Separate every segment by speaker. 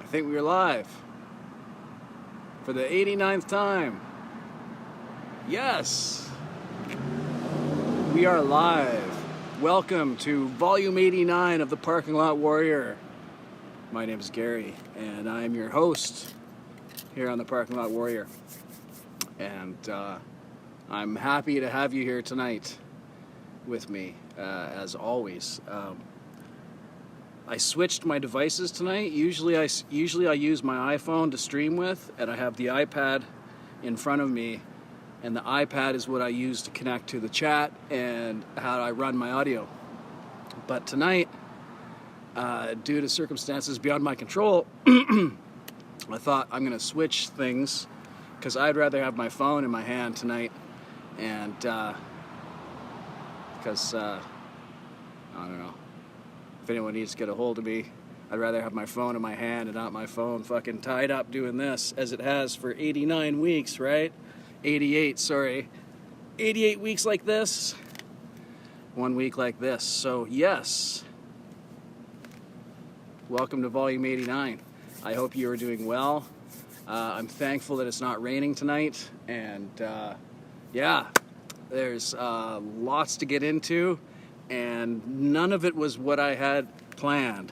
Speaker 1: think we are live for the 89th time. Yes, we are live. Welcome to volume 89 of the Parking Lot Warrior. My name is Gary, and I am your host here on the Parking Lot Warrior. And I'm happy to have you here tonight with me, as always. I switched my devices tonight. Usually I use my iPhone to stream with, and I have the iPad in front of me, and the iPad is what I use to connect to the chat and how I run my audio. But tonight, due to circumstances beyond my control, I thought I'm going to switch things because I'd rather have my phone in my hand tonight, and because I don't know. If anyone needs to get a hold of me, I'd rather have my phone in my hand and not my phone fucking tied up doing this, as it has for 89 weeks, right? 88 weeks like this, 1 week like this. So yes, welcome to volume 89. I hope you are doing well. I'm thankful that it's not raining tonight, and yeah, there's lots to get into, and none of it was what I had planned.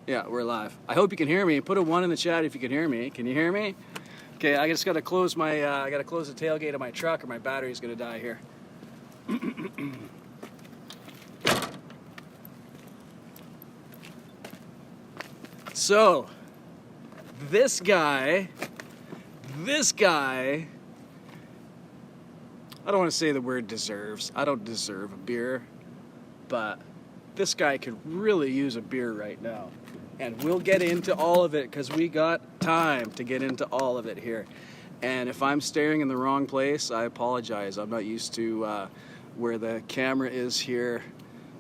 Speaker 1: Yeah, we're live. I hope you can hear me. Put a 1 in the chat if you can hear me. Can you hear me? Okay, I just gotta close my. I gotta close the tailgate of my truck, or my battery's gonna die here. So, this guy, I don't want to say the word deserves. I don't deserve a beer, but this guy could really use a beer right now. And we'll get into all of it because we got time to get into all of it here. And if I'm staring in the wrong place, I apologize. I'm not used to where the camera is here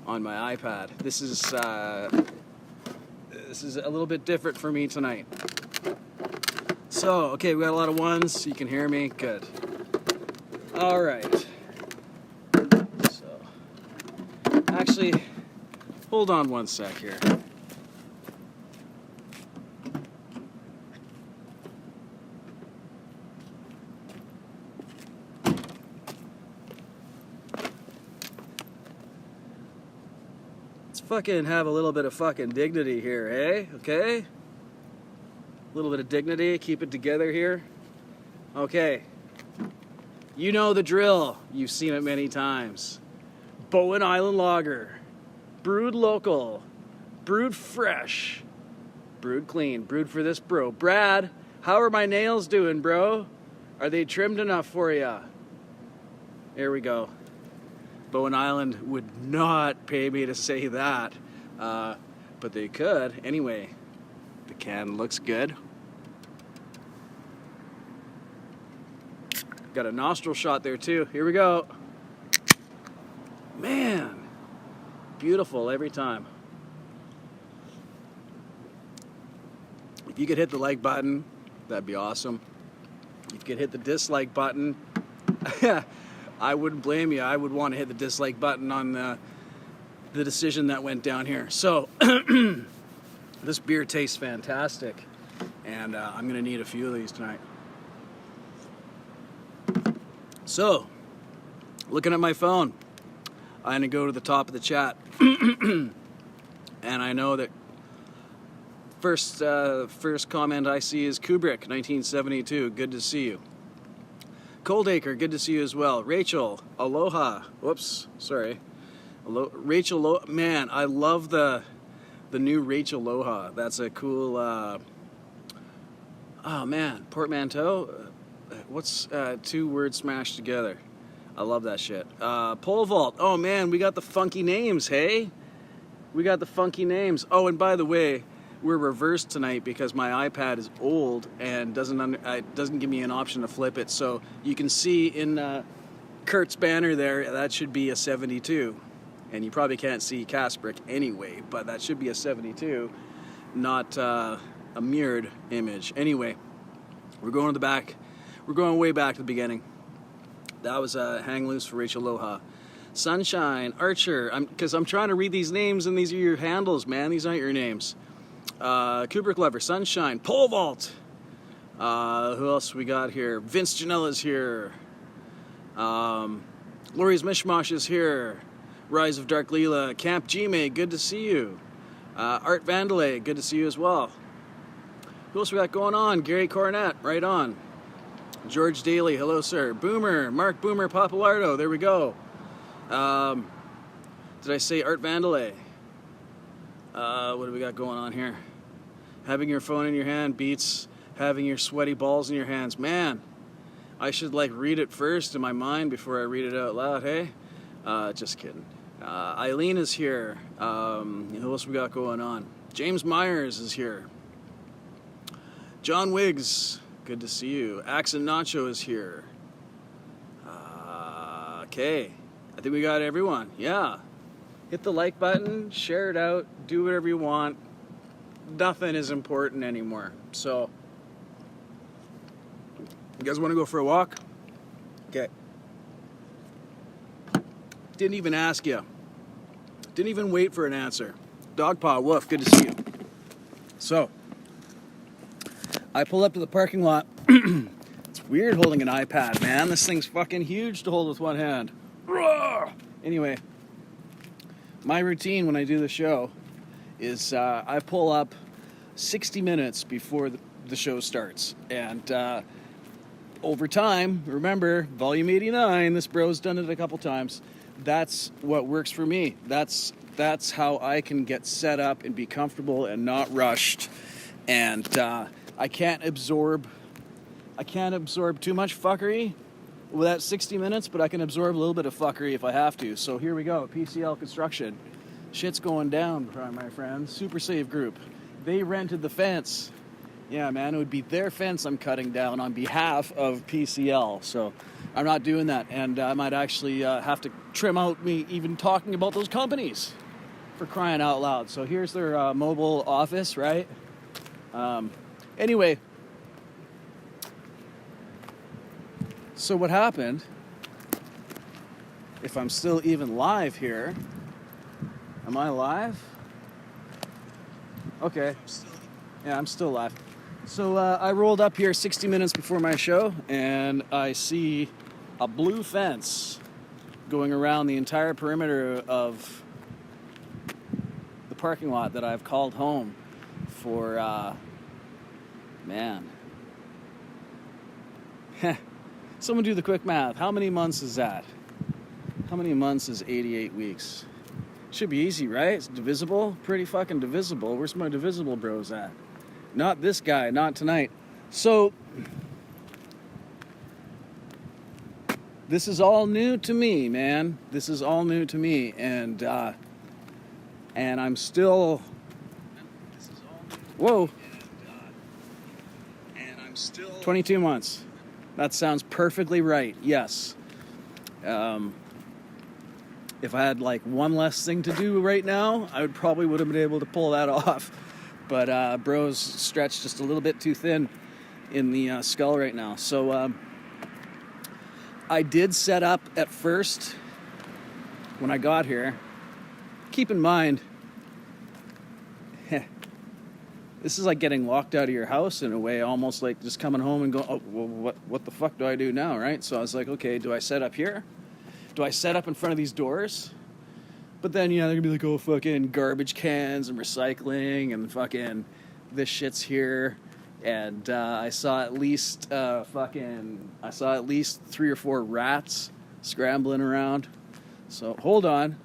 Speaker 1: on my iPad. This is a little bit different for me tonight. So, okay, we got a lot of ones. You can hear me. Good. All right. So, actually, hold on one sec here. Let's fucking have a little bit of fucking dignity here, eh? Okay? A little bit of dignity, keep it together here. Okay. You know the drill. You've seen it many times. Bowen Island Lager. Brewed local. Brewed fresh. Brewed clean. Brewed for this bro. Brad, how are my nails doing, bro? Are they trimmed enough for ya? There we go. Bowen Island would not pay me to say that. But they could. Anyway, the can looks good. Got a nostril shot there too. Here we go. Man, beautiful every time. If you could hit the like button, that'd be awesome. If you could hit the dislike button, I wouldn't blame you. I would want to hit the dislike button on the decision that went down here. So, this beer tastes fantastic, and I'm going to need a few of these tonight. So, looking at my phone, I'm going to go to the top of the chat. And I know that first comment I see is Kubrick, 1972. Good to see you. Coldacre, good to see you as well. Rachel, aloha. Whoops, sorry. Rachel, man, I love the new Rachel Aloha. That's a cool, oh man, portmanteau. What's 2 words smashed together? I love that shit. Pole vault. Oh man, we got the funky names, hey? We got the funky names. Oh, and by the way, we're reversed tonight because my iPad is old and doesn't give me an option to flip it. So you can see in Kurt's banner there, that should be a 72. And you probably can't see Kasprick anyway, but that should be a 72, not a mirrored image. Anyway, we're going to the back. We're going way back to the beginning. That was Hang Loose for Rachel Aloha. Sunshine, Archer. Because I'm trying to read these names, and these are your handles, man. These aren't your names. Kubrick Lover, Sunshine, Pole Vault. Who else we got here? Vince Janella's here. Lori's Mishmash is here. Rise of Dark Leela. Camp Gmae, good to see you. Art Vandalay, good to see you as well. Who else we got going on? Gary Cornett, right on. George Daly, hello sir. Boomer, Mark Boomer Papalardo, there we go. Did I say Art Vandalay? What do we got going on here? Having your phone in your hand beats having your sweaty balls in your hands. Man, I should read it first in my mind before I read it out loud, hey? Just kidding. Eileen is here. Who else we got going on? James Myers is here. John Wiggs, good to see you. Axe and Nacho is here. Okay, I think we got everyone. Yeah. Hit the like button, share it out, do whatever you want. Nothing is important anymore. So, you guys want to go for a walk? Okay. Didn't even ask you. Didn't even wait for an answer. Dogpaw, woof, good to see you. So, I pull up to the parking lot. It's weird holding an iPad, man. This thing's fucking huge to hold with one hand. Anyway, my routine when I do the show is I pull up 60 minutes before the show starts. And over time, remember, volume 89, this bro's done it a couple times. That's what works for me. That's how I can get set up and be comfortable and not rushed. And I can't absorb too much fuckery with that 60 minutes, but I can absorb a little bit of fuckery if I have to. So here we go, PCL Construction. Shit's going down, my friends. Super Save Group. They rented the fence. Yeah, man, it would be their fence I'm cutting down on behalf of PCL. So I'm not doing that, and I might actually have to trim out me even talking about those companies, for crying out loud. So here's their mobile office, right? Anyway, so what happened, if I'm still even live here, am I live? Okay, yeah, I'm still live. So I rolled up here 60 minutes before my show, and I see a blue fence going around the entire perimeter of the parking lot that I've called home for, man. Someone do the quick math. How many months is that? How many months is 88 weeks? Should be easy, right? It's divisible. Pretty fucking divisible. Where's my divisible bros at? Not this guy, not tonight. So, this is all new to me, man. This is all new to me, and I'm still. Whoa. And I'm still. 22 months. That sounds perfectly right. Yes. If I had one less thing to do right now, I would have been able to pull that off. But bro's stretched just a little bit too thin in the skull right now. So I did set up at first when I got here. Keep in mind, this is like getting locked out of your house in a way, almost like just coming home and going, oh, well, what the fuck do I do now, right? So I was like, okay, do I set up here? Do I set up in front of these doors? But then, they're going to be like, oh, fucking garbage cans and recycling and fucking this shit's here. And I saw at least 3 or 4 rats scrambling around. So, hold on.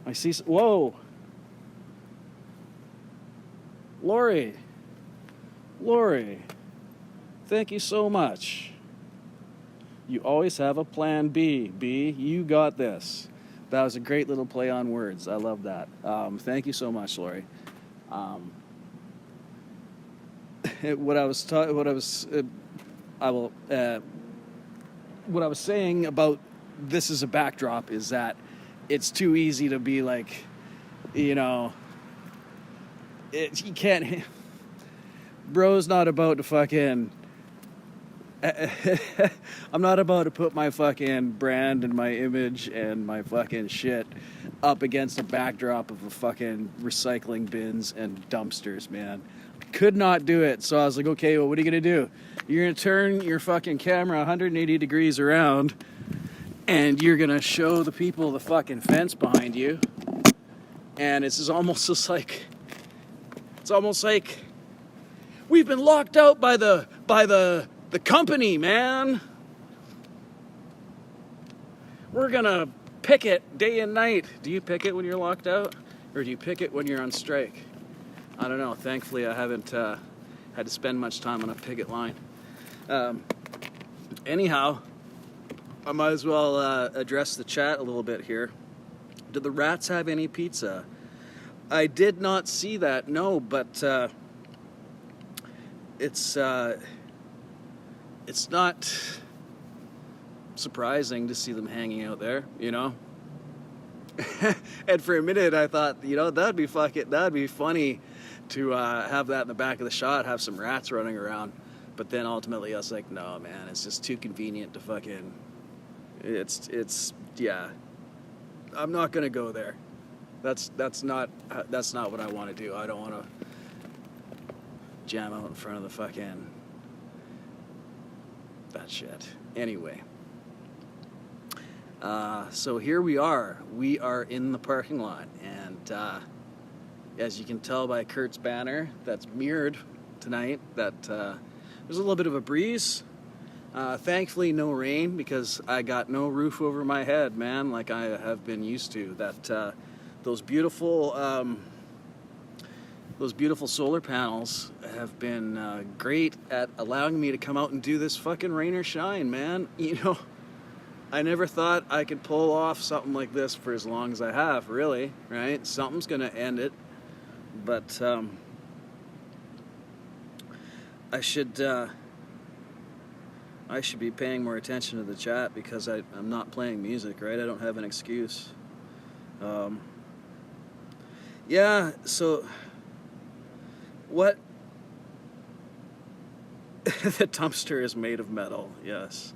Speaker 1: I see, whoa. Lori, thank you so much. You always have a plan B, B. You got this. That was a great little play on words. I love that. Thank you so much, Lori. What I was saying about this as a backdrop is that it's too easy to be like, you can't. Bro's not about to fucking I'm not about to put my fucking brand and my image and my fucking shit up against a backdrop of a fucking recycling bins and dumpsters, man. Could not do it. So I was like, okay, well, what are you going to do? You're going to turn your fucking camera 180 degrees around and you're going to show the people the fucking fence behind you. And it's almost like we've been locked out by the company, man. We're going to picket day and night. Do you picket when you're locked out? Or do you picket when you're on strike? I don't know. Thankfully, I haven't had to spend much time on a picket line. Anyhow, I might as well address the chat a little bit here. Do the rats have any pizza? I did not see that, no, but it's not surprising to see them hanging out there, you know? And for a minute I thought, that'd be funny to have that in the back of the shot, have some rats running around. But then ultimately I was like, no, man, it's just too convenient to fucking... yeah. I'm not gonna go there. That's not what I want to do. I don't want to jam out in front of the fucking... that shit. Anyway. So here we are. We are in the parking lot, and as you can tell by Kurt's banner that's mirrored tonight, that there's a little bit of a breeze. Thankfully no rain, because I got no roof over my head, man, like I have been used to. That those beautiful solar panels have been great at allowing me to come out and do this fucking rain or shine, man. I never thought I could pull off something like this for as long as I have, really, right? Something's gonna end it, but I should be paying more attention to the chat, because I'm not playing music, right? I don't have an excuse. Yeah, so what? The dumpster is made of metal, yes.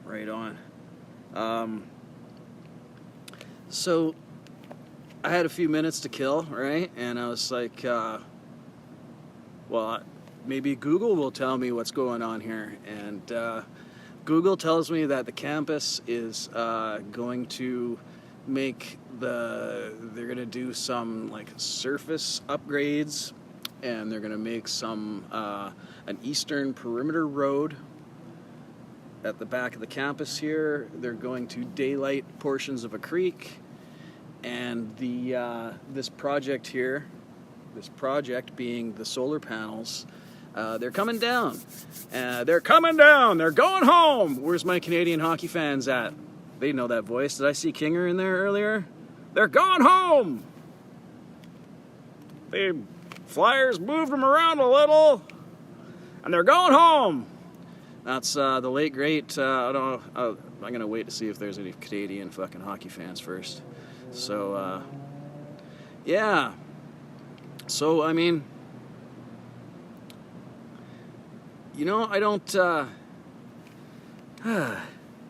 Speaker 1: Right on. So I had a few minutes to kill, right? And I was like, well, maybe Google will tell me what's going on here. And Google tells me that the campus is going to they're going to do some like surface upgrades, and they're going to make some an eastern perimeter road at the back of the campus here. They're going to daylight portions of a creek, and this project being the solar panels, they're coming down. They're coming down. They're going home. Where's my Canadian hockey fans at? They know that voice. Did I see Kinger in there earlier? They're going home. The Flyers moved them around a little, and they're going home. That's the late great. I don't know. I'm gonna wait to see if there's any Canadian fucking hockey fans first. So yeah. So I mean, I don't.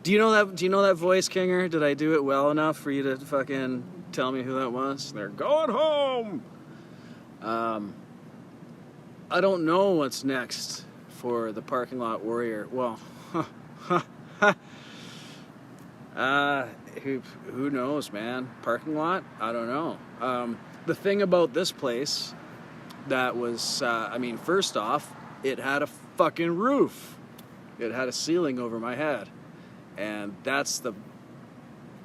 Speaker 1: Do you know that voice, Kinger? Did I do it well enough for you to fucking tell me who that was? They're going home. I don't know what's next for the Parking Lot Warrior. Well, who knows, man? Parking lot? I don't know. The thing about this place that was, first off, it had a fucking roof. It had a ceiling over my head. And that's the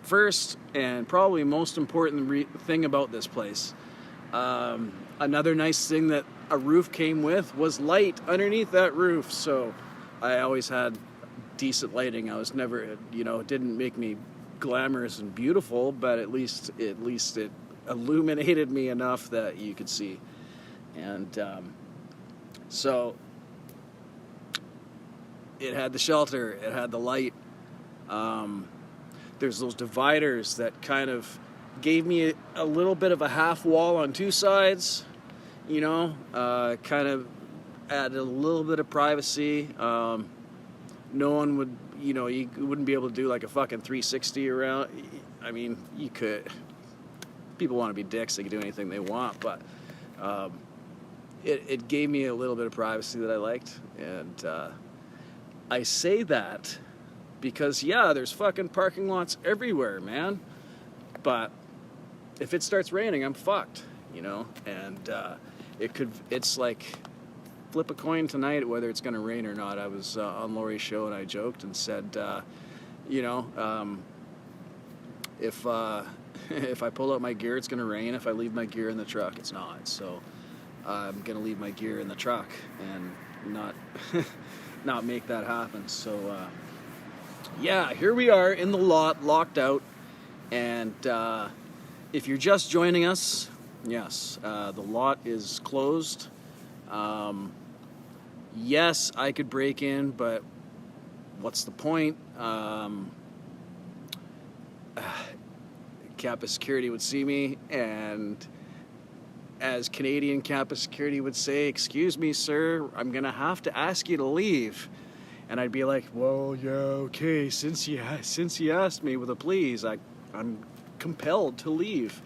Speaker 1: first and probably most important thing about this place. Another nice thing that a roof came with was light underneath that roof. So I always had decent lighting. I was never, it didn't make me glamorous and beautiful, but at least it illuminated me enough that you could see. And so it had the shelter, it had the light. There's those dividers that kind of gave me a little bit of a half wall on two sides, kind of added a little bit of privacy. no one would, you wouldn't be able to do like a fucking 360 around. I mean, you could. People want to be dicks; they can do anything they want, but it gave me a little bit of privacy that I liked, and I say that because there's fucking parking lots everywhere, man. But if it starts raining, I'm fucked, and it's like flip a coin tonight whether it's going to rain or not. I was on Lori's show and I joked and said, if if I pull out my gear, it's going to rain. If I leave my gear in the truck, it's not. So I'm going to leave my gear in the truck and not make that happen. So here we are in the lot, locked out. And if you're just joining us, yes, the lot is closed. Yes, I could break in, but what's the point? Campus security would see me, and as Canadian campus security would say, "Excuse me, sir, I'm gonna have to ask you to leave." And I'd be like, "Well, yeah, okay, since you asked me with a please, I'm compelled to leave."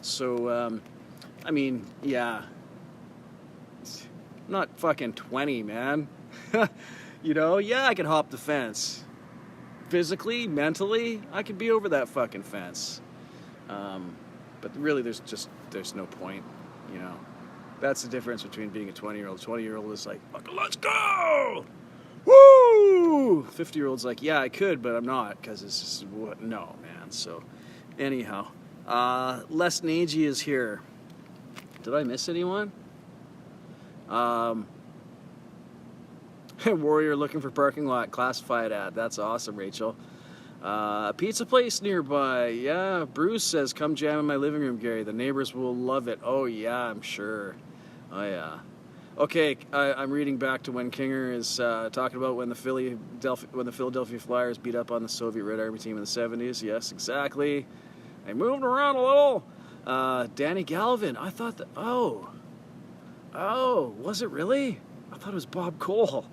Speaker 1: So, I mean, I'm not fucking 20, man. I could hop the fence. Physically, mentally, I could be over that fucking fence. But really, there's no point, That's the difference between being a 20-year-old. 20-year-old is like, fucking let's go! Woo! 50-year-old's like, yeah, I could, but I'm not, because it's just, no, man. So, anyhow, Les Nagy is here. Did I miss anyone? Warrior looking for parking lot, classified ad. That's awesome, Rachel. Pizza place nearby. Yeah, Bruce says, come jam in my living room, Gary. The neighbors will love it. Oh, yeah, I'm sure. Oh, yeah. Okay, I'm reading back to when Kinger is talking about when the Philadelphia Flyers beat up on the Soviet Red Army team in the 70s. Yes, exactly. They moved around a little. Danny Galvin. I thought that... Oh, was it really? I thought it was Bob Cole.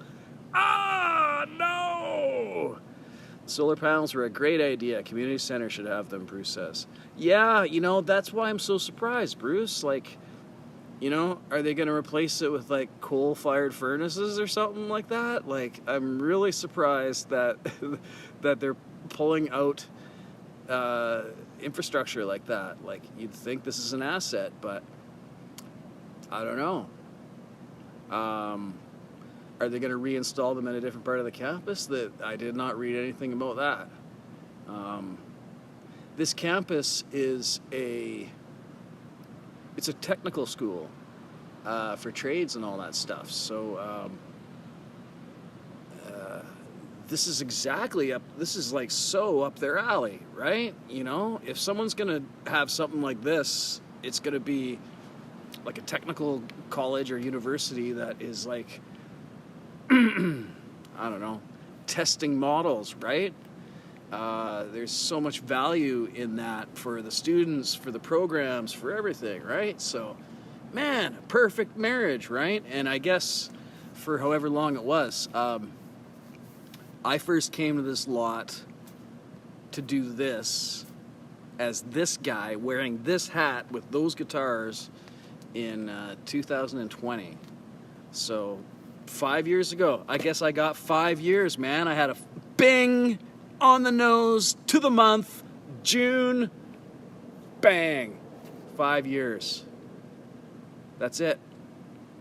Speaker 1: Ah, no! Solar panels were a great idea. Community center should have them, Bruce says. Yeah, that's why I'm so surprised, Bruce. Like, are they going to replace it with, like, coal-fired furnaces or something like that? Like, I'm really surprised that that they're pulling out infrastructure like that. Like, you'd think this is an asset, but I don't know. Are they going to reinstall them in a different part of the campus? That I did not read anything about that. This campus is it's a technical school for trades and all that stuff. So this is this is like so up their alley, right? If someone's going to have something like this, it's going to be like a technical college or university that is like, I don't know, testing models, right? There's so much value in that for the students, for the programs, for everything, right? So, man, perfect marriage, right? And I guess for however long it was, I first came to this lot to do this as this guy wearing this hat with those guitars in 2020. So 5 years ago, I guess I got 5 years, man. I had a bing on the nose to the month, June, bang, 5 years. That's it.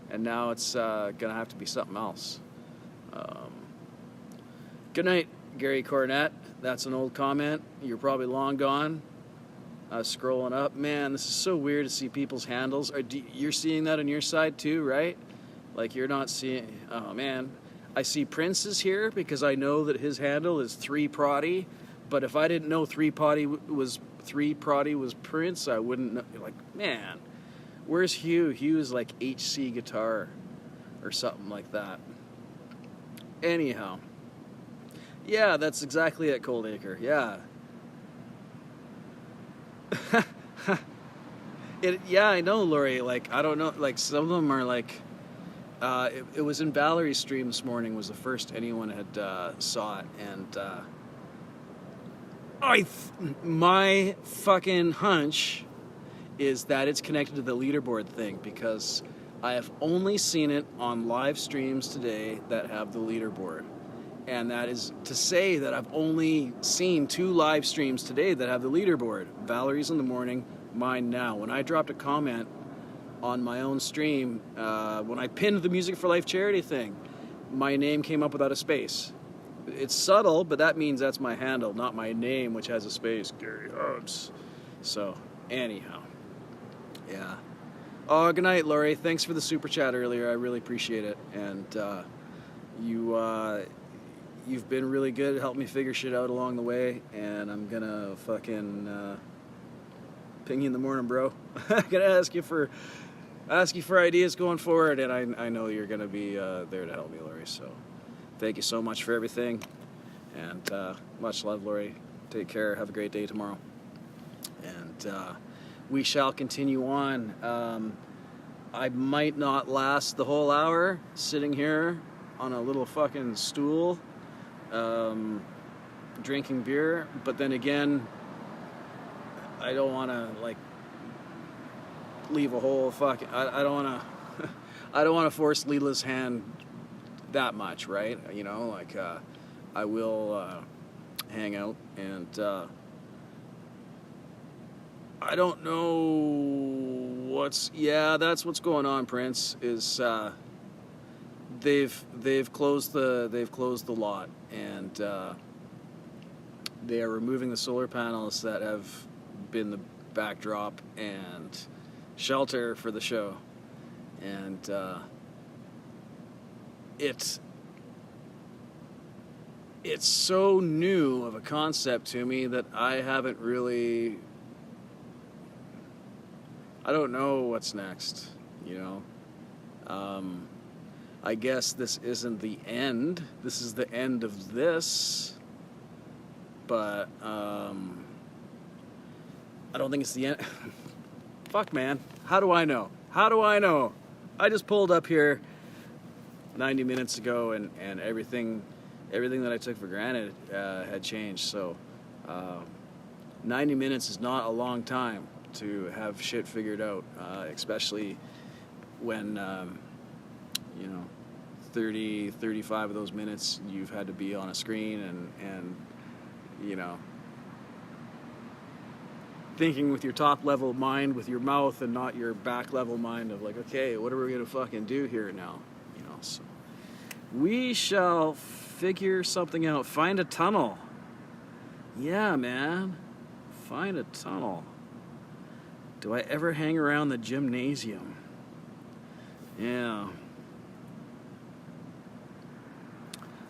Speaker 1: And now it's gonna have to be something else. Good night, Gary Cornett. That's an old comment. You're probably long gone. Scrolling up, man, this is so weird to see people's handles. You're seeing that on your side too, right? Like you're not seeing. Oh man, I see Prince is here because I know that his handle is 3Proddy. But if I didn't know 3Proddy was Prince, I wouldn't know. Like, man, where's Hugh? Hugh is like HC Guitar or something like that. Anyhow, yeah, that's exactly it, Coldacre. Yeah. Yeah, I know, Lori. Like, I don't know. Like, some of them are like, It was in Valerie's stream this morning. Was the first anyone had saw it, and my fucking hunch is that it's connected to the leaderboard thing, because I have only seen it on live streams today that have the leaderboard. And that is to say that I've only seen 2 live streams today that have the leaderboard. Valerie's in the morning, mine now. When I dropped a comment on my own stream, when I pinned the Music for Life charity thing, my name came up without a space. It's subtle, but that means that's my handle, not my name, which has a space, Gary Hobbs. So, anyhow. Yeah. Oh, good night, Lori. Thanks for the super chat earlier. I really appreciate it. And you've been really good at helping me figure shit out along the way. And I'm gonna fucking ping you in the morning, bro. I'm gonna ask you for ideas going forward. And I know you're gonna be there to help me, Lori. So thank you so much for everything. And much love, Lori. Take care. Have a great day tomorrow. And we shall continue on. I might not last the whole hour sitting here on a little fucking stool drinking beer, but then again, I don't want to like leave a whole fucking I don't want to I don't want to force Leela's hand that much, right? You know, like I will hang out, and I don't know that's what's going on, Prince, is they've closed the lot, and they are removing the solar panels that have been the backdrop and shelter for the show. And it's so new of a concept to me that I haven't really, I don't know what's next, you know. I guess this isn't the end. This is the end of this. But I don't think it's the end. Fuck, man. How do I know? I just pulled up here 90 minutes ago, and everything that I took for granted had changed. So 90 minutes is not a long time to have shit figured out, especially when 30, 35 of those minutes you've had to be on a screen and thinking with your top level mind with your mouth, and not your back level mind of like, okay, what are we gonna fucking do here now? So we shall figure something out. Find a tunnel. Yeah, man. Find a tunnel. Do I ever hang around the gymnasium? Yeah.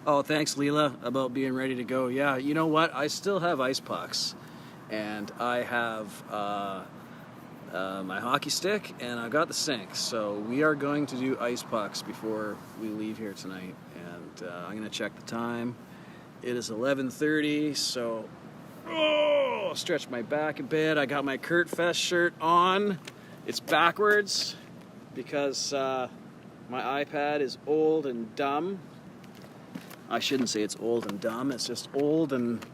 Speaker 1: Oh, thanks, Leela, about being ready to go. Yeah, you know what? I still have ice pucks. And I have my hockey stick, and I've got the sink. So we are going to do ice pucks before we leave here tonight. And I'm going to check the time. It is 11:30, so I'll stretch my back a bit. I got my Kurt Fest shirt on. It's backwards because my iPad is old and dumb. I shouldn't say it's old and dumb. It's just old and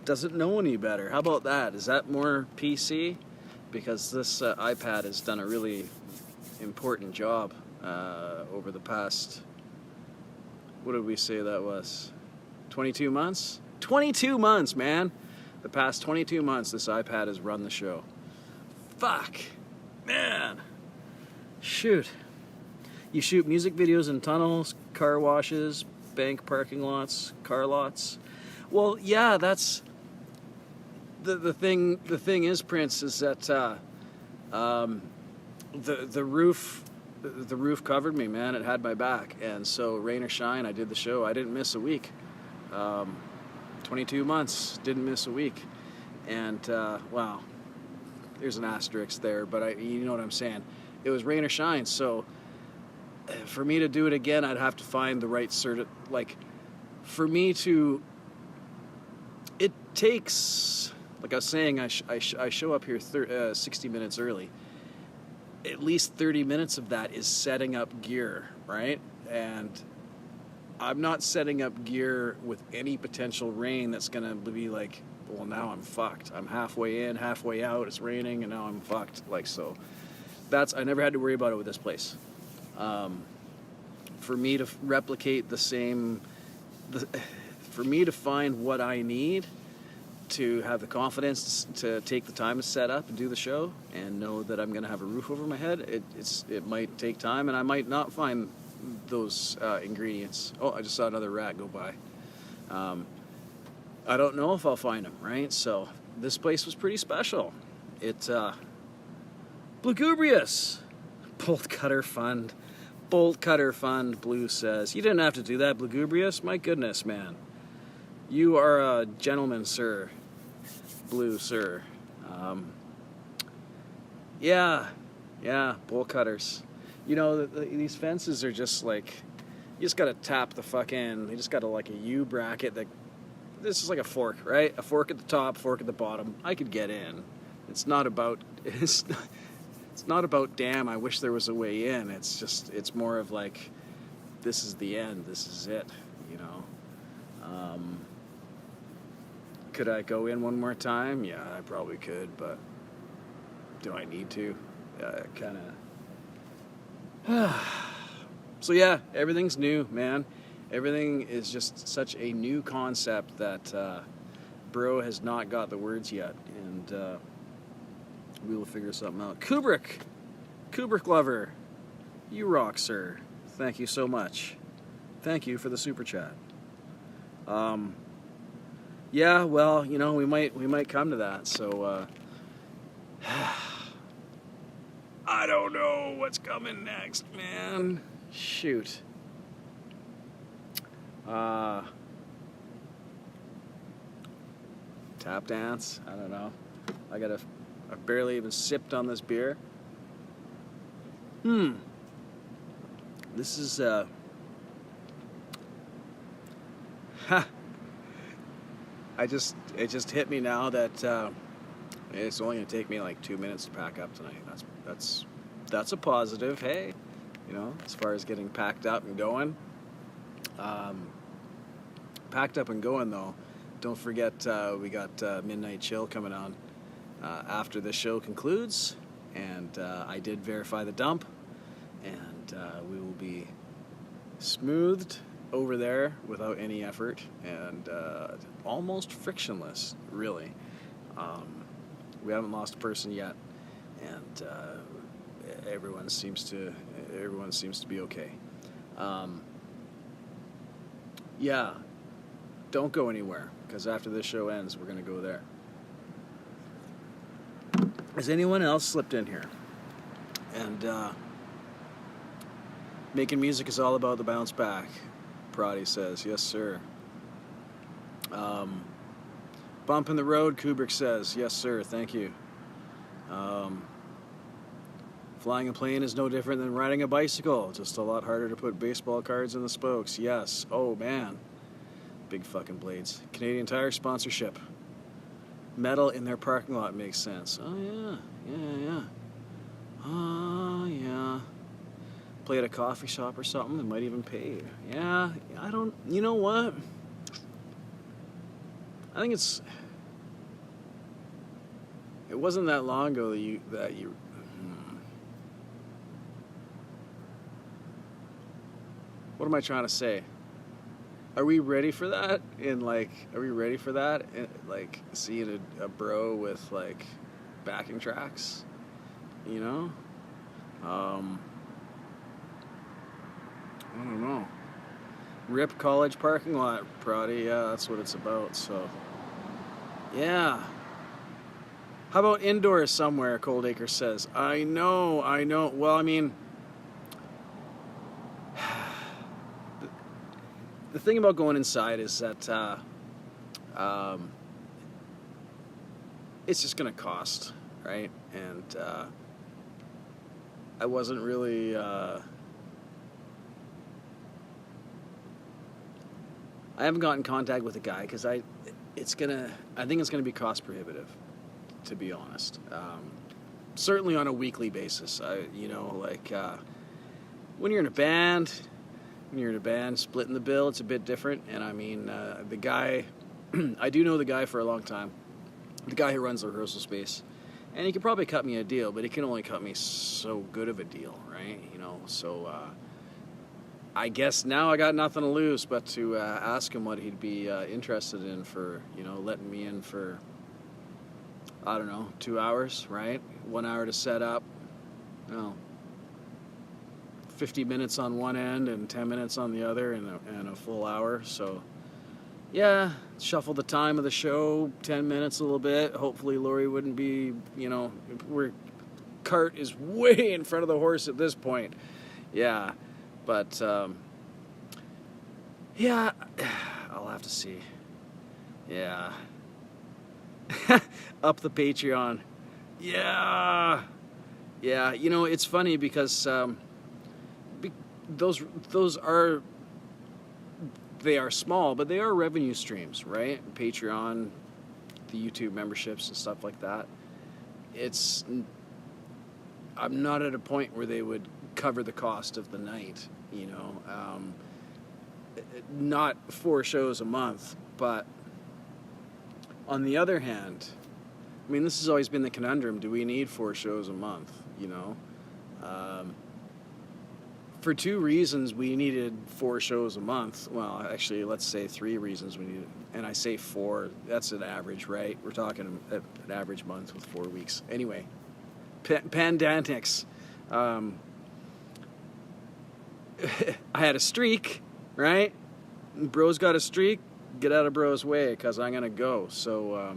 Speaker 1: doesn't know any better. How about that? Is that more PC? Because this iPad has done a really important job over the past, what did we say that was? 22 months? 22 months, man! The past 22 months, this iPad has run the show. Fuck! Man! Shoot. You shoot music videos in tunnels, car washes, bank parking lots, car lots. Well, yeah, that's the thing. The thing is, Prince, is that the roof covered me, man. It had my back, and so rain or shine, I did the show. I didn't miss a week. 22 months, didn't miss a week, and wow, there's an asterisk there, but you know what I'm saying. It was rain or shine, so for me to do it again, I'd have to find the right for me to. It takes, like I was saying, I show up here 60 minutes early. at least 30 minutes of that is setting up gear, right? And I'm not setting up gear with any potential rain that's going to be like, well, now I'm fucked. I'm halfway in, halfway out, it's raining, and now I'm fucked. Like, so I never had to worry about it with this place. For me to replicate for me to find what I need to have the confidence to take the time to set up and do the show and know that I'm going to have a roof over my head, it might take time, and I might not find those ingredients. Oh, I just saw another rat go by. I don't know if I'll find them, right? So this place was pretty special. It's Bluegubrious. Bolt Cutter Fund. Bolt Cutter Fund, Blue says. You didn't have to do that, Bluegubrious. My goodness, man. You are a gentleman, sir. Blue, sir. Yeah, bolt cutters. You know, these fences are just like, you just gotta tap the fucking, you just gotta like a U bracket that, this is like a fork, right? A fork at the top, fork at the bottom. I could get in. It's not about, it's not about, damn, I wish there was a way in. It's more of like, this is the end, this is it, you know? Could I go in one more time? Yeah, I probably could, but do I need to? Kind of. So yeah, everything's new, man. Everything is just such a new concept that Bro has not got the words yet, and we will figure something out. Kubrick lover, you rock, sir. Thank you so much. Thank you for the super chat. Yeah, well, you know, we might come to that. So I don't know what's coming next, man. Shoot. Tap dance? I don't know. I barely even sipped on this beer. This is it just hit me now that it's only gonna take me like 2 minutes to pack up tonight. That's a positive. Hey, you know, as far as getting packed up and going. Packed up and going though. Don't forget we got Midnight Chill coming on after the show concludes, and I did verify the dump, and we will be smoothed over there without any effort and almost frictionless, really. We haven't lost a person yet, and everyone seems to be okay. Yeah, don't go anywhere, because after this show ends, we're gonna go there. Has anyone else slipped in here? And making music is all about the bounce back. Prodi says, yes, sir. Bump in the road, Kubrick says, yes, sir, thank you. Flying a plane is no different than riding a bicycle, just a lot harder to put baseball cards in the spokes. Yes, oh man. Big fucking blades. Canadian Tire sponsorship. Metal in their parking lot makes sense. Oh yeah. Oh yeah. Play at a coffee shop or something, they might even pay you. Yeah, you know what? I think it wasn't that long ago that you what am I trying to say? Are we ready for that? Are we ready for that? Like, seeing a bro with, like, backing tracks? You know? I don't know. Rip college parking lot, Prodi. Yeah, that's what it's about, so. Yeah. How about indoors somewhere, Coldacre says. I know. Well, I mean, the thing about going inside is that it's just going to cost, right? And I wasn't really... I haven't gotten in contact with the guy because I think it's gonna be cost prohibitive, to be honest. certainly on a weekly basis. When you're in a band, splitting the bill, it's a bit different. And I mean, the guy, I do know the guy for a long time, the guy who runs the rehearsal space, and he could probably cut me a deal, but he can only cut me so good of a deal, right? So I guess now I got nothing to lose but to ask him what he'd be interested in for, letting me in for, I don't know, 2 hours, right? 1 hour to set up, 50 minutes on one end and 10 minutes on the other, and a full hour. So yeah, shuffle the time of the show 10 minutes a little bit. Hopefully Lori wouldn't be, cart is way in front of the horse at this point. Yeah, but yeah, I'll have to see. Yeah. Up the Patreon. Yeah. It's funny because those are, they are small, but they are revenue streams, right? Patreon, the YouTube memberships and stuff like that. I'm not at a point where they would cover the cost of the night, not 4 shows a month, but on the other hand, I mean, this has always been the conundrum. Do we need 4 shows a month, For 2 reasons, we needed 4 shows a month. Well, actually, let's say 3 reasons we needed. And I say 4, that's an average, right? We're talking an average month with 4 weeks. Anyway, pandemics. I had a streak, right? Bro's got a streak. Get out of bro's way, because I'm going to go. So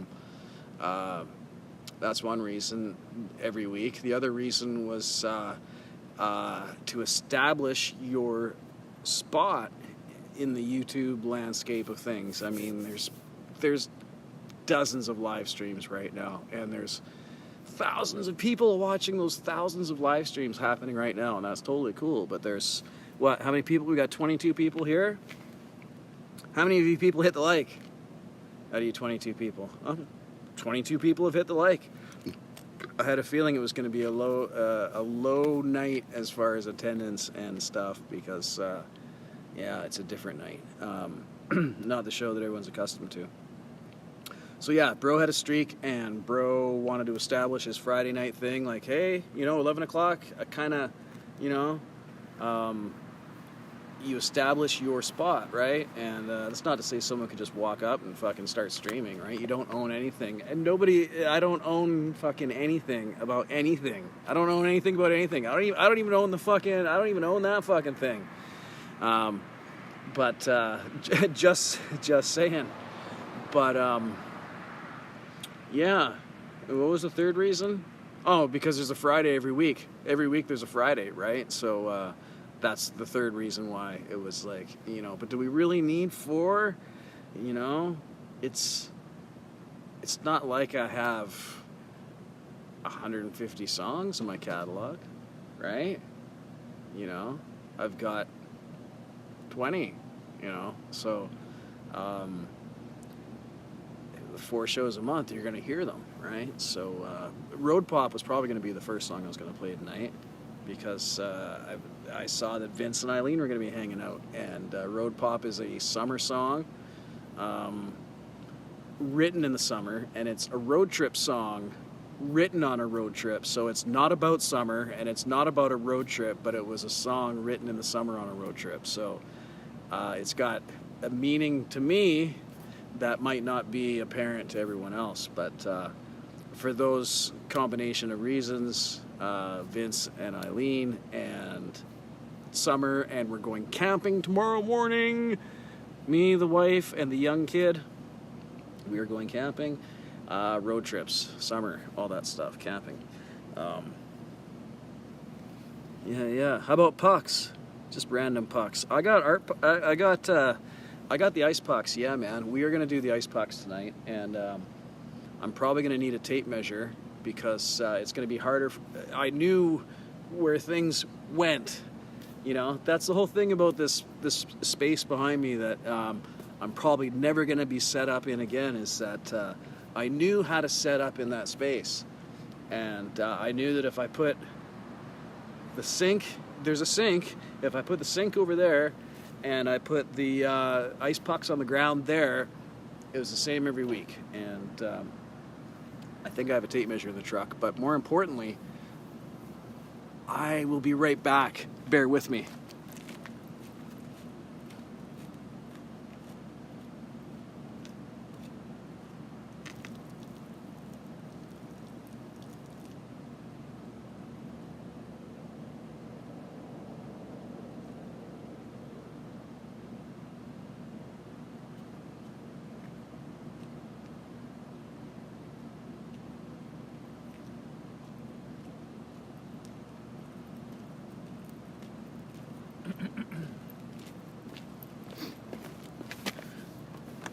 Speaker 1: that's one reason every week. The other reason was to establish your spot in the YouTube landscape of things. I mean, there's dozens of live streams right now, and there's thousands of people watching those thousands of live streams happening right now, and that's totally cool. But there's, how many people? We got 22 people here. How many of you people hit the like? Out of you 22 people? 22 people have hit the like. I had a feeling it was going to be a low night as far as attendance and stuff, because it's a different night. Not the show that everyone's accustomed to. So yeah, bro had a streak, and bro wanted to establish his Friday night thing, like, hey, 11 o'clock, I kind of, you establish your spot, right? And that's not to say someone could just walk up and fucking start streaming, right? You don't own anything. And I don't own fucking anything about anything. I don't own anything about anything. I don't even own that fucking thing. But just saying. But yeah. What was the third reason? Oh, because there's a Friday every week. Every week there's a Friday, right? So that's the third reason why it was like, but do we really need 4? It's not like I have 150 songs in my catalog, right? I've got 20, so 4 shows a month, you're going to hear them, right? So Road Pop was probably going to be the first song I was going to play tonight, because I saw that Vince and Eileen were going to be hanging out, and Road Pop is a summer song, written in the summer, and it's a road trip song written on a road trip, so it's not about summer, and it's not about a road trip, but it was a song written in the summer on a road trip, so it's got a meaning to me that might not be apparent to everyone else, but for those combination of reasons, Vince and Eileen and summer, and we're going camping tomorrow morning, me, the wife, and the young kid, we are going camping, road trips, summer, all that stuff, camping. Yeah. How about pucks? Just random pucks. I got the ice pucks. Yeah, man. We are gonna do the ice pucks tonight, and I'm probably gonna need a tape measure, because it's gonna be harder. I knew where things went. That's the whole thing about this space behind me that I'm probably never gonna be set up in again. Is that I knew how to set up in that space, And I knew that if I put the sink, there's a sink, if I put the sink over there and I put the ice pucks on the ground there, it was the same every week. And I think I have a tape measure in the truck, but more importantly, I will be right back. Bear with me.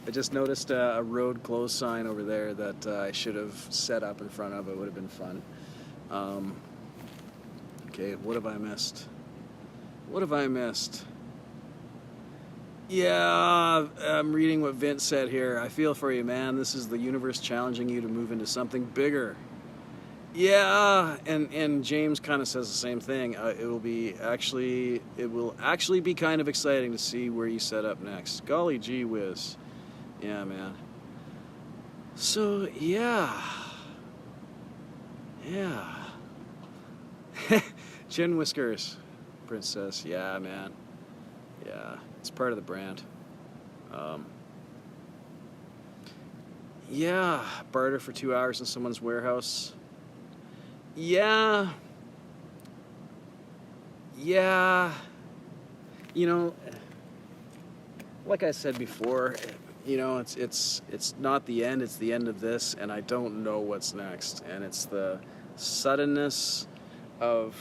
Speaker 1: I just noticed a road closed sign over there that I should have set up in front of. It would have been fun. Okay, what have I missed? What have I missed? Yeah, I'm reading what Vince said here. I feel for you, man. This is the universe challenging you to move into something bigger. Yeah, and James kind of says the same thing. It will actually be kind of exciting to see where you set up next. Golly gee whiz. Yeah, man. So, yeah. Chin whiskers, princess. Yeah, man. Yeah, it's part of the brand. Yeah, barter for 2 hours in someone's warehouse. Yeah. You know, like I said before, you know, it's not the end, it's the end of this, and I don't know what's next. And it's the suddenness of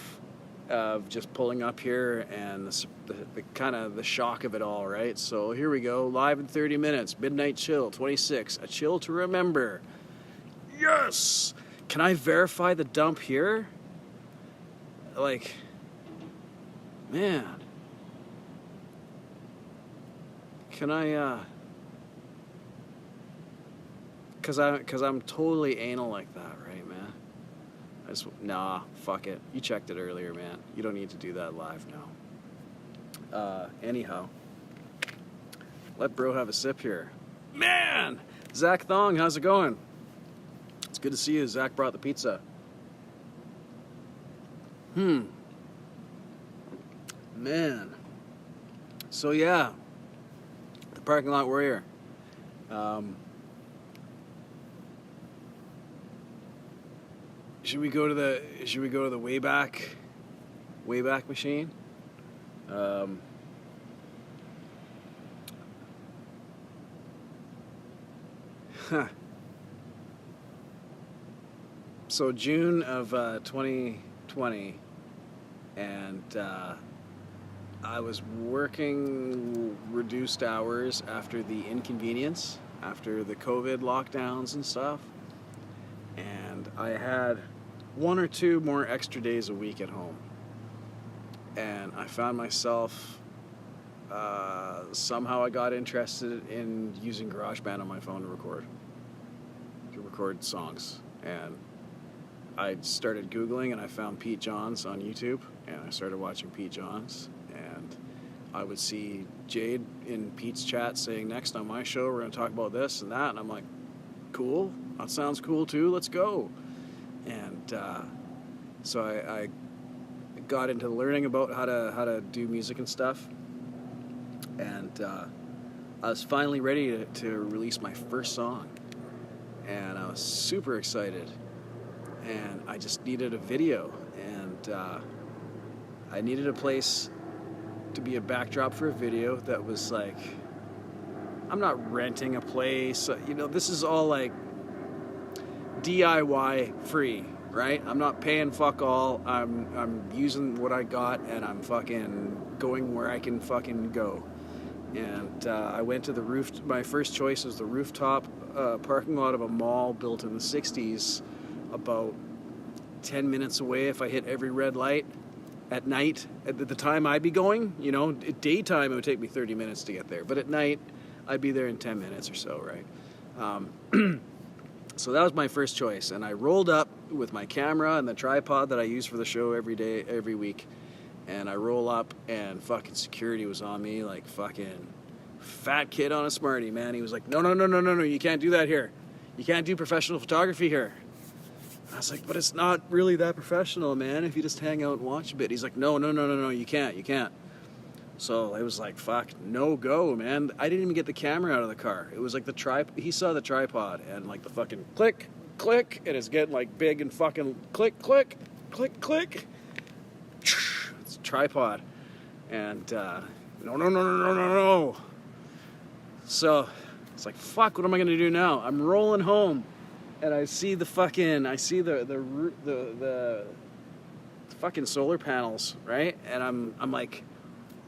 Speaker 1: just pulling up here and the kind of the shock of it all, right? So here we go, live in 30 minutes, Midnight Chill 26, a chill to remember. Yes! Can I verify the dump here? Like, man. Can I, cause I'm totally anal like that, right, man? Nah, fuck it. You checked it earlier, man. You don't need to do that live now. Anyhow, let bro have a sip here. Man, Zach Thong, how's it going? It's good to see you. Zach brought the pizza. Man. So yeah, the Parking Lot Warrior. Should we go to the Wayback Machine? So June of 2020, and I was working reduced hours after the inconvenience, after the COVID lockdowns and stuff, and I had 1 or 2 more extra days a week at home, and I found myself somehow I got interested in using GarageBand on my phone to record songs, and I started Googling and I found Pete Johns on YouTube, and I started watching Pete Johns, and I would see Jade in Pete's chat saying, next on my show we're going to talk about this and that, and I'm like, cool, that sounds cool too, let's go. And so I got into learning about how to do music and stuff, and I was finally ready to release my first song, and I was super excited. And I just needed a video, and I needed a place to be a backdrop for a video that was like, I'm not renting a place, you know, this is all like DIY free, right? I'm not paying fuck all, I'm using what I got, and I'm fucking going where I can fucking go. And I went to the roof, my first choice was the rooftop parking lot of a mall built in the 60s, about 10 minutes away if I hit every red light at night. At the time I'd be going, you know, at daytime it would take me 30 minutes to get there, but at night I'd be there in 10 minutes or so, right? So that was my first choice, and I rolled up with my camera and the tripod that I use for the show every day, every week. And I roll up, and fucking security was on me like fucking fat kid on a Smartie, man. He was like, no, you can't do that here. You can't do professional photography here. I was like, but it's not really that professional, man, if you just hang out and watch a bit. He's like, no, you can't. So it was like, fuck, no go, man. I didn't even get the camera out of the car. It was like he saw the tripod, and like the fucking click, and it's getting like big and fucking click. It's a tripod. And no. So it's like, fuck, what am I gonna do now? I'm rolling home, and I see the fucking fucking solar panels, right? And I'm like,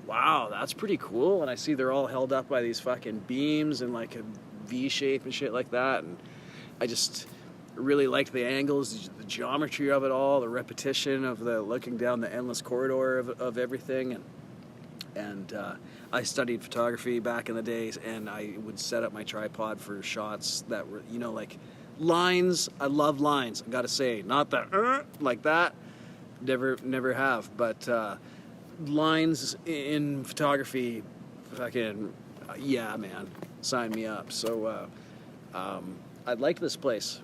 Speaker 1: wow, that's pretty cool. And I see they're all held up by these fucking beams in like a V shape and shit like that. And I just really liked the angles, the geometry of it all, the repetition of the looking down the endless corridor of everything. And I studied photography back in the days, and I would set up my tripod for shots that were, you know, like lines. I love lines, I gotta say. Not that like that. Never have. But lines in photography, fucking yeah, man, sign me up. So I liked this place,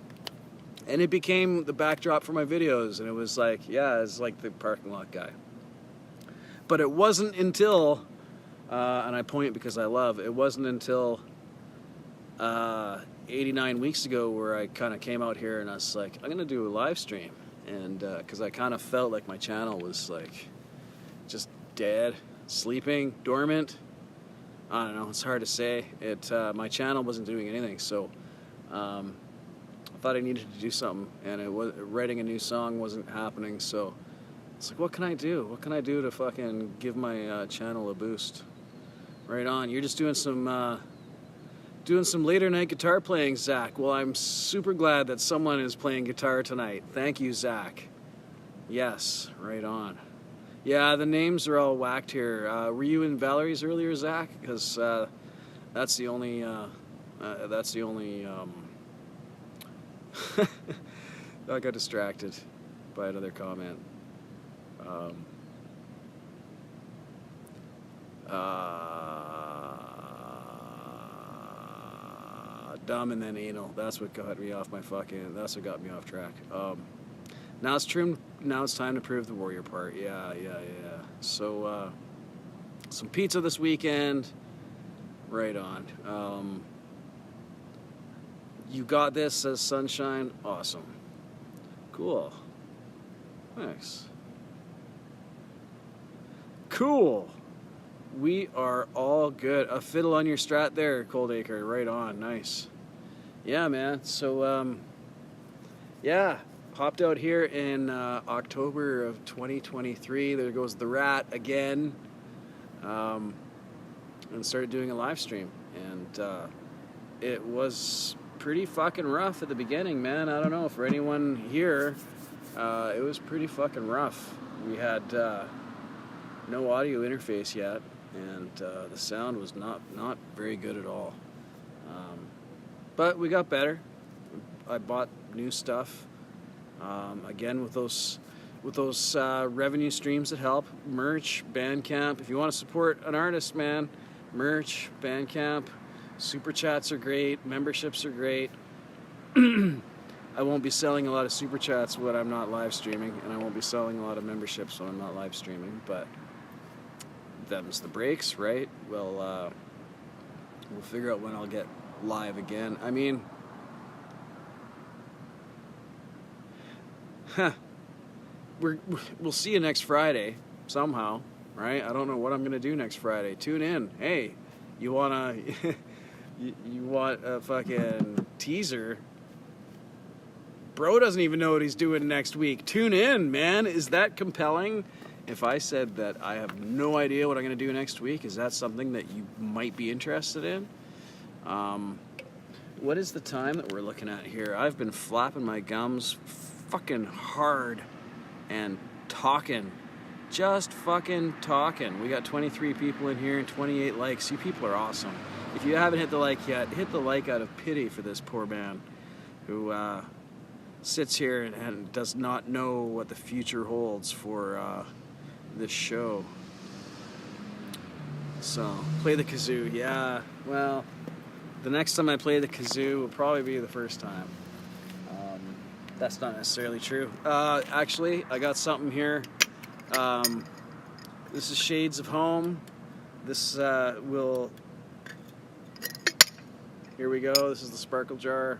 Speaker 1: and it became the backdrop for my videos, and it was like, yeah, it's like the parking lot guy. But it wasn't until and I point because I love, it wasn't until 89 weeks ago where I kind of came out here and I was like, I'm gonna do a live stream. And because I kind of felt like my channel was like just dead, sleeping, dormant. I don't know, it's hard to say. My channel wasn't doing anything, so I thought I needed to do something, and writing a new song wasn't happening. So it's like, what can I do? What can I do to fucking give my channel a boost? Right on. You're just doing some later night guitar playing, Zach. Well, I'm super glad that someone is playing guitar tonight. Thank you, Zach. Yes, right on. Yeah, the names are all whacked here. Were you in Valerie's earlier, Zach? Because that's the only. I got distracted by another comment. Dumb and then anal. That's what got me off that's what got me off track. Now it's trimmed. Now it's time to prove the warrior part. Yeah. So, some pizza this weekend. Right on. You got this, says Sunshine. Awesome. Cool. Thanks. Cool. We are all good. A fiddle on your strat there, Coldacre. Right on. Nice. Yeah, man. So, yeah. Hopped out here in October of 2023. There goes the rat again. And started doing a live stream. And it was pretty fucking rough at the beginning, man. I don't know. For anyone here, it was pretty fucking rough. We had no audio interface yet. And the sound was not very good at all. But we got better. I bought new stuff. Again, with those revenue streams that help. Merch, Bandcamp. If you want to support an artist, man, merch, Bandcamp, super chats are great. Memberships are great. I won't be selling a lot of super chats when I'm not live streaming, and I won't be selling a lot of memberships when I'm not live streaming. But them's the breaks, right? Well, we'll figure out when I'll get live again. I mean, we'll see you next Friday somehow, right? I don't know what I'm gonna do next Friday. Tune in. Hey, you want a fucking teaser? Bro doesn't even know what he's doing next week. Tune in, man. Is that compelling? If I said that I have no idea what I'm going to do next week, is that something that you might be interested in? What is the time that we're looking at here? I've been flapping my gums fucking hard and talking. Just fucking talking. We got 23 people in here and 28 likes. You people are awesome. If you haven't hit the like yet, hit the like out of pity for this poor man who sits here and does not know what the future holds for this show. So, play the kazoo. Yeah, well, the next time I play the kazoo will probably be the first time. That's not necessarily true. Actually, I got something here. This is Shades of Home. This will... Here we go. This is the sparkle jar.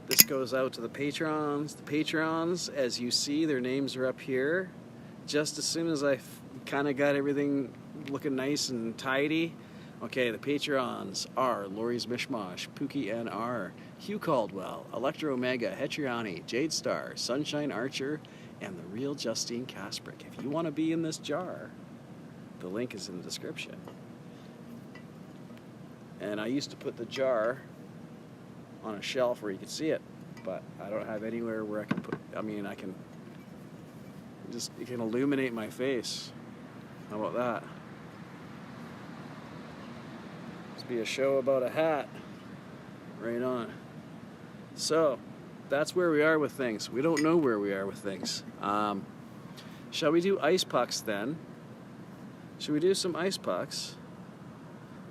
Speaker 1: This goes out to the patrons. The patrons, as you see, their names are up here. Just as soon as I kind of got everything looking nice and tidy. Okay, the patrons are Lori's Mishmash, Pookie NR, Hugh Caldwell, Electro Omega, Hetriani, Jade Star, Sunshine Archer, and the real Justine Kasprick. If you want to be in this jar, the link is in the description. And I used to put the jar on a shelf where you could see it, but I don't have anywhere where I can put, I can just, it can illuminate my face. How about that? Be a show about a hat. Right on. So, that's where we are with things. We don't know where we are with things. Shall we do ice pucks then? Should we do some ice pucks?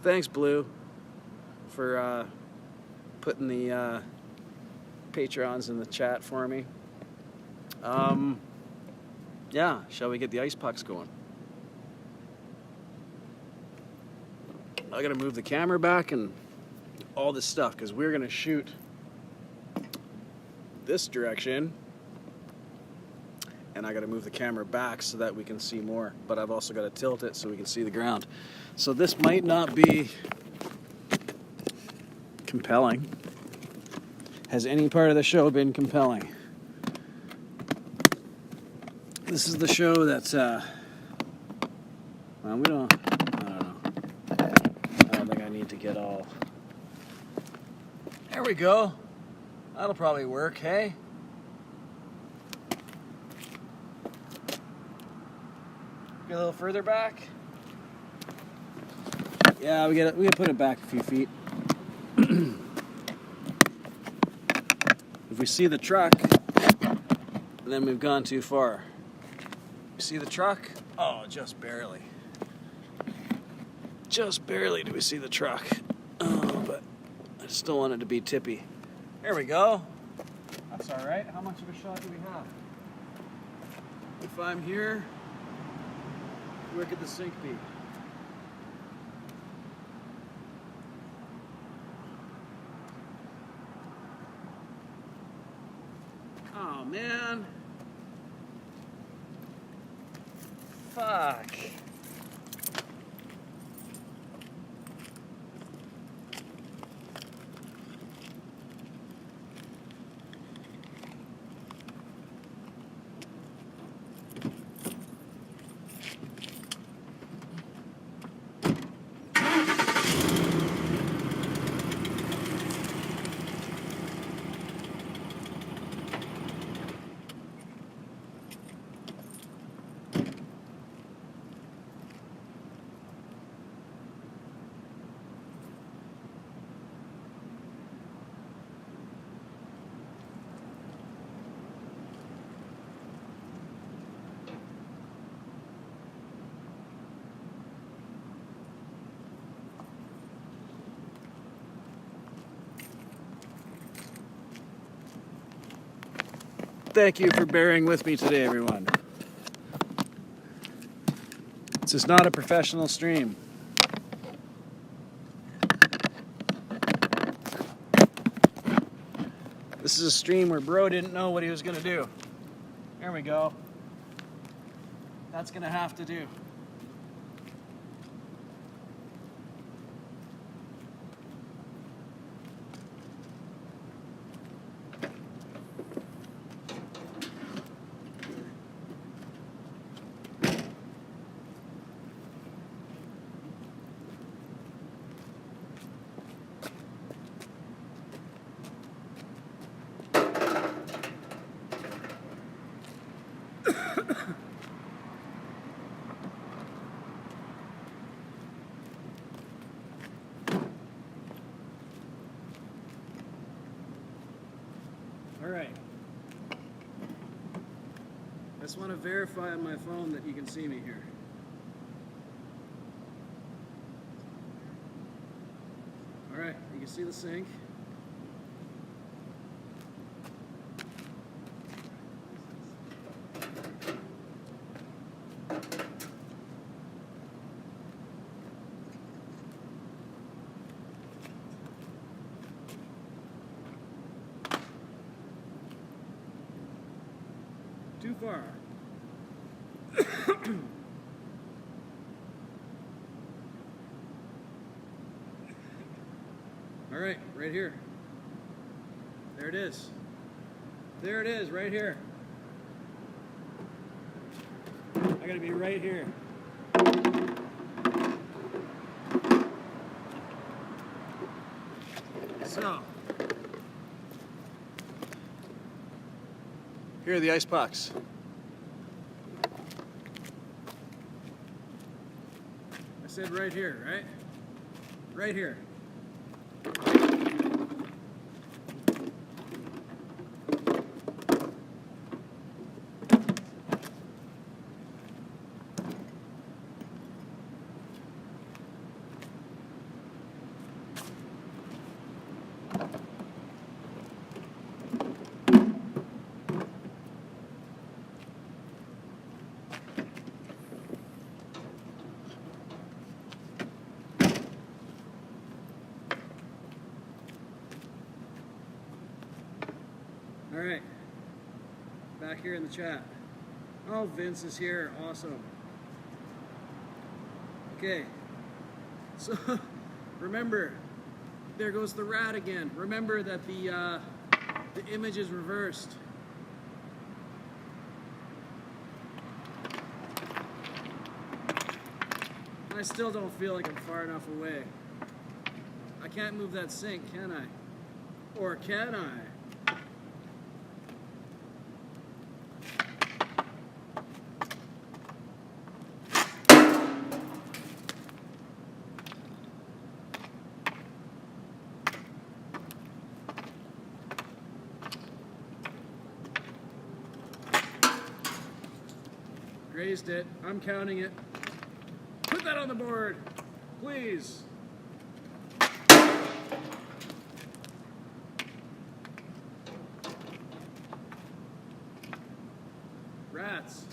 Speaker 1: Thanks, Blue, for putting the Patrons in the chat for me. Yeah, shall we get the ice pucks going? I gotta move the camera back and all this stuff because we're gonna shoot this direction, and I gotta move the camera back so that we can see more, but I've also got to tilt it so we can see the ground. So this might not be compelling. Has any part of the show been compelling? This is the show that's well, we don't, I don't think I need to get all... There we go. That'll probably work, hey? Get a little further back. Yeah, we gotta put it back a few feet. If we see the truck, then we've gone too far. You see the truck? Oh, just barely. Just barely do we see the truck. Oh, but I just don't want it to be tippy. There we go. That's all right. How much of a shot do we have? If I'm here, where could the sink be? Oh, man. Fuck. Thank you for bearing with me today, everyone. This is not a professional stream. This is a stream where bro didn't know what he was going to do. There we go. That's going to have to do. All right. just want to verify on my phone that you can see me here. All right, you can see the sink. Too far. All right, right here. There it is. There it is, right here. I gotta be right here. So, here are the ice pucks. I said right here, right? Right here. All right, back here in the chat. Oh, Vince is here, awesome. Okay, so remember, there goes the rat again. Remember that the image is reversed. I still don't feel like I'm far enough away. I can't move that sink, can I? Or can I? Grazed it. I'm counting it. Put that on the board, please. Rats.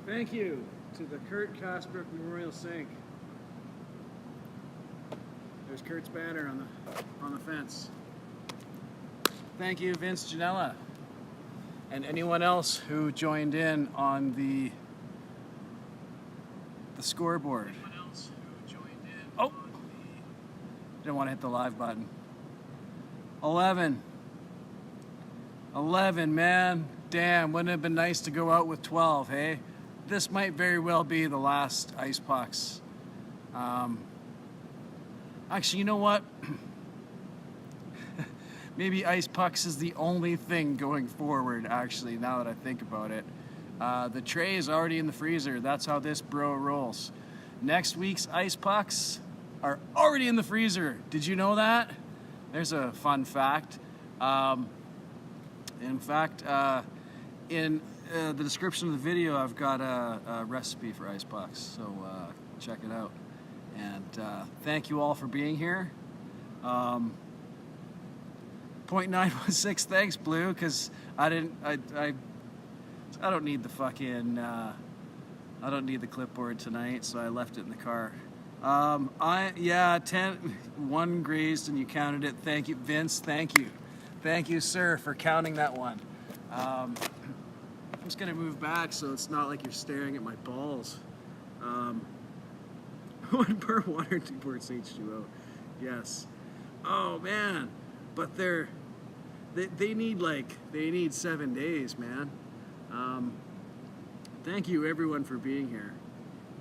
Speaker 1: Thank you to the Kurt Kasbrook Memorial Sink. There's Kurt's banner on the fence. Thank you, Vince Janella, and anyone else who joined in on the scoreboard. Oh, didn't want to hit the live button. 11, man. Damn, wouldn't it have been nice to go out with 12, hey? This might very well be the last ice pucks. Actually, you know what? Maybe ice pucks is the only thing going forward, actually, now that I think about it. The tray is already in the freezer. That's how this bro rolls. Next week's ice pucks are already in the freezer. Did you know that? There's a fun fact. In fact, In the description of the video, I've got a recipe for ice pucks, so check it out. And thank you all for being here. 0.916, thanks, Blue, because I don't need the fucking I don't need the clipboard tonight, so I left it in the car. 1 grazed and you counted it. Thank you, Vince. Thank you, sir, for counting that one. I'm just gonna move back so it's not like you're staring at my balls. 1 per water, 2 parts H2O. Yes. Oh man, but they need 7 days, man. Thank you everyone for being here.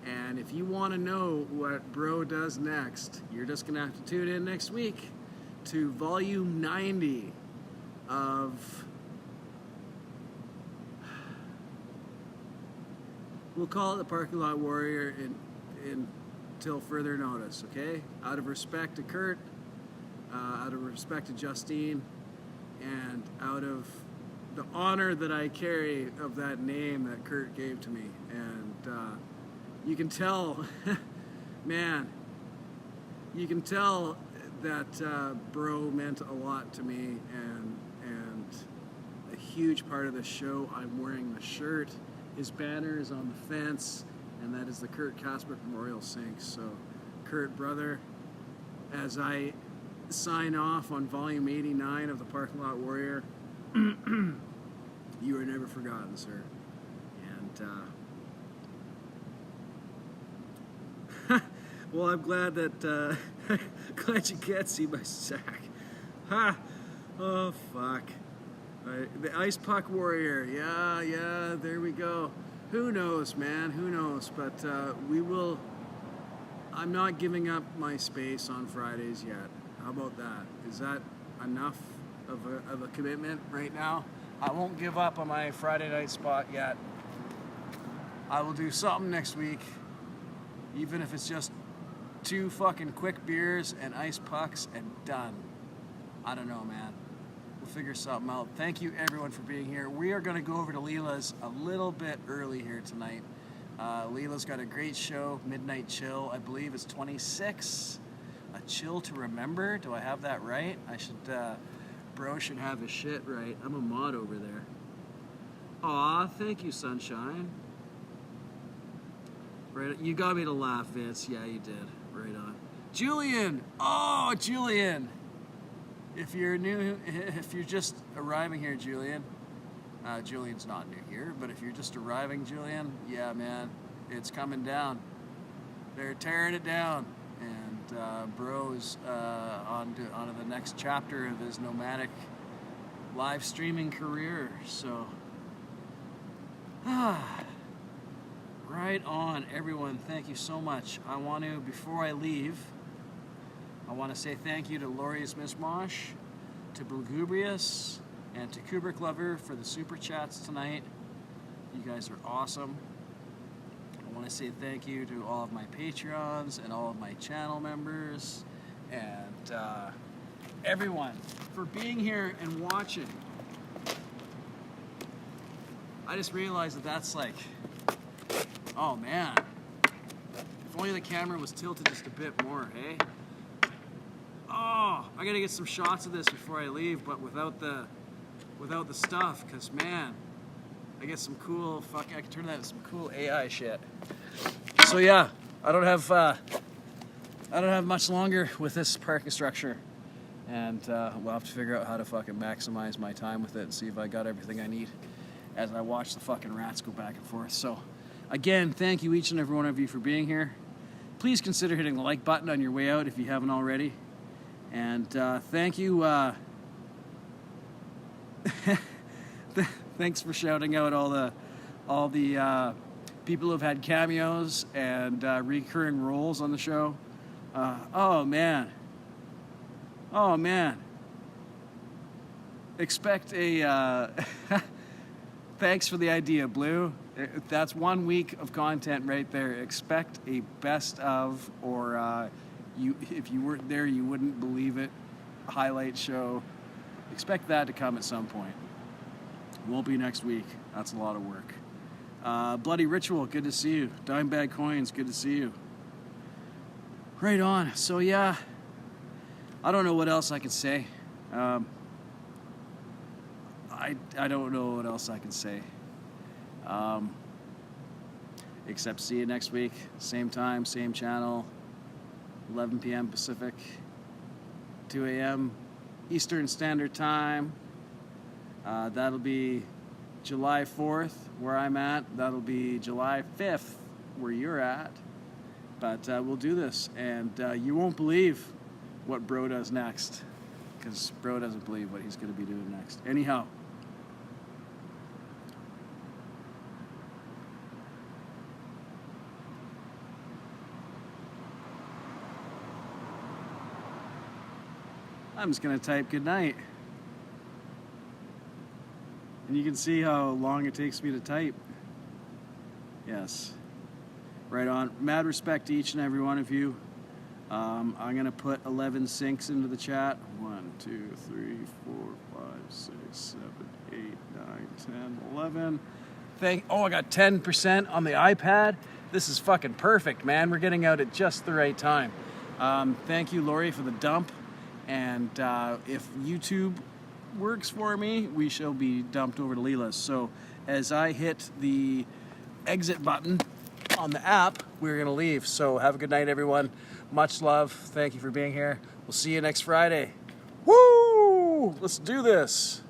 Speaker 1: And if you want to know what Bro does next, you're just gonna have to tune in next week to volume 90 of, we'll call it the Parking Lot Warrior until further notice, okay? Out of respect to Kurt, out of respect to Justine, and out of the honor that I carry of that name that Kurt gave to me. And you can tell, man, you can tell that Bro meant a lot to me, and a huge part of the show. I'm wearing the shirt. His banner is on the fence, and that is the Kurt Kasper Memorial Sink. So, Kurt, brother, as I sign off on volume 89 of the Parking Lot Warrior, you are never forgotten, sir. And well, I'm glad that glad you can't see my sack. Ha! Oh fuck! The Ice Puck Warrior. Yeah. There we go. Who knows, man? Who knows? But we will. I'm not giving up my space on Fridays yet. How about that? Is that enough of a commitment right now? I won't give up on my Friday night spot yet. I will do something next week, even if it's just 2 fucking quick beers and ice pucks and done. I don't know, man. We'll figure something out. Thank you everyone for being here. We are going to go over to Leela's a little bit early here tonight. Leela's got a great show, Midnight Chill. I believe it's 26. A chill to remember. Do I have that right? Bro should have his shit right. I'm a mod over there. Aw, thank you, Sunshine. Right, you got me to laugh, Vince. Yeah, you did. Right on. Julian! Oh, Julian! If you're just arriving here, Julian, Julian's not new here, but if you're just arriving, Julian, yeah, man, it's coming down. They're tearing it down. And Bro's onto the next chapter of his nomadic live streaming career. So, right on, everyone. Thank you so much. I want to, before I leave, I want to say thank you to Laureus Mismosh, to Blugubrius, and to Kubrick Lover for the super chats tonight. You guys are awesome. I want to say thank you to all of my Patreons and all of my channel members and everyone for being here and watching. I just realized that's like, oh man, if only the camera was tilted just a bit more, hey? Oh, I gotta get some shots of this before I leave, but without the stuff, because man, I get some cool, I can turn that into some cool AI shit. So yeah, I don't have much longer with this parking structure, and we'll have to figure out how to fucking maximize my time with it and see if I got everything I need as I watch the fucking rats go back and forth. So again, thank you each and every one of you for being here. Please consider hitting the like button on your way out if you haven't already. And thank you. Thanks for shouting out all the people who've had cameos and recurring roles on the show. Oh man. Expect a. Thanks for the idea, Blue. That's 1 week of content right there. Expect a best of, or if you weren't there, you wouldn't believe it. Highlight show. Expect that to come at some point. Won't be next week. That's a lot of work. Bloody Ritual, good to see you. Dime Bag Coins, good to see you. Right on. So yeah, I don't know what else I can say. I don't know what else I can say. Except see you next week, same time, same channel, 11 p.m. Pacific, 2 a.m. Eastern Standard Time. That'll be July 4th, where I'm at. That'll be July 5th, where you're at. But we'll do this, and you won't believe what Bro does next, because Bro doesn't believe what he's going to be doing next. Anyhow. I'm just going to type good night. And you can see how long it takes me to type. Yes. Right on. Mad respect to each and every one of you. I'm going to put 11 syncs into the chat. 1, 2, 3, 4, 5, 6, 7, 8, 9, 10, 11. I got 10% on the iPad. This is fucking perfect, man. We're getting out at just the right time. Thank you, Lori, for the dump. And if YouTube works for me, we shall be dumped over to Leela's. So as I hit the exit button on the app, we're going to leave. So have a good night, everyone. Much love. Thank you for being here. We'll see you next Friday. Woo! Let's do this.